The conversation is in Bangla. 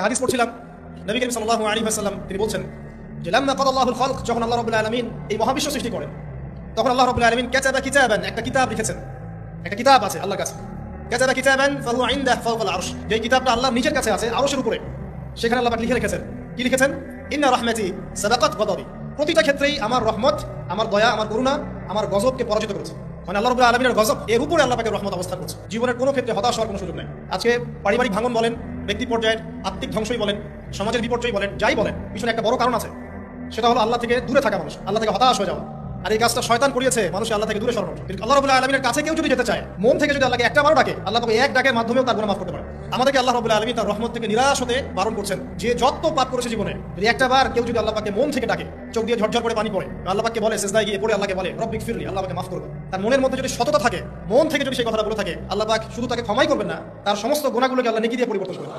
হাদিস পড়ছিলাম, নবী করিম সাল্লাল্লাহু আলাইহি ওয়াসাল্লাম তিনি বলছেন যে লাম্মা কাদাল্লাহুল খালক, যখন আল্লাহ রাব্বুল আলামিন এই মহাবিশ্ব সৃষ্টি করেন তখন আল্লাহ রাব্বুল আলামিন কাতাবা কিতাবান, একটা কিতাব লিখেছেন। একটা কিতাব আছে আল্লাহর কাছে, কাতাবা কিতাবান ফাহুয়া ইনদাহু ফাওকাল আরশ, যে কিতাবটা আল্লাহর নিজের কাছে আছে আরশের উপরে। সেখানে আল্লাহ পাক লিখে রেখেছেন, কি লিখেছেন? ইন্না রাহমাতি সাবাকাত গদাবি, প্রতিটা ক্ষেত্রেই আমার রহমত, আমার দয়া, আমার করুণা আমার গজবকে পরাজিত করেছে। মানে আল্লাহ রাব্বুল আলামিনের গজব এর উপরে আল্লাহ পাকের রহমত অবস্থান করছে। জীবনের কোনো ক্ষেত্রে হতাশ হওয়ার কোনো সুযোগ নেই। আজকে পারিবারিক ভাঙন বলেন, ব্যক্তি পর্যায়ের আত্মিক ধ্বংসই বলেন, সমাজের বিপর্যয় বলেন, যাই বলেন, পিছনে একটা বড় কারণ আছে। সেটা হলো আল্লাহ থেকে দূরে থাকা মানুষ, আল্লাহ থেকে হতাশ হয়ে যাওয়া। আর এই কাজটা শয়তান করিয়েছে, মানুষ আল্লাহ থেকে দূরে সরানো। কিন্তু আল্লাহ রাব্বুল আলামিনের কাছে কেউ যদি যেতে চায়, মন থেকে যদি আল্লাহকে একটা বারও ডাকে, আল্লাহ পাক এক ডাকের মাধ্যমেও তার গুনাহ মাফ করতে পারে। আমাদেরকে আল্লাহ রাব্বুল আলামিন তার রহমত থেকে নিরাশ হতে বারণ করছেন। যে যত পাপ করেছে জীবনে, যদি একটা বার কেউ যদি আল্লাহ পাককে মন থেকে ডাকে, চোখ দিয়ে ঝরঝর করে পানি পড়ে, আল্লাহ পাককে বলে, সিজদায় গিয়ে পড়ে আল্লাহকে বলে রব্বিক ফিরলি, আল্লাহ পাককে মাফ করবে, তার মনের মধ্যে যদি সততা থাকে, মন থেকে যদি সেই কথাটা বলে থাকে, আল্লাহ পাক শুধু তাকে ক্ষমাই করবেন না, তার সমস্ত গুনাহগুলোকে আল্লাহ নেকি দিয়ে পরিবর্তন করবেন।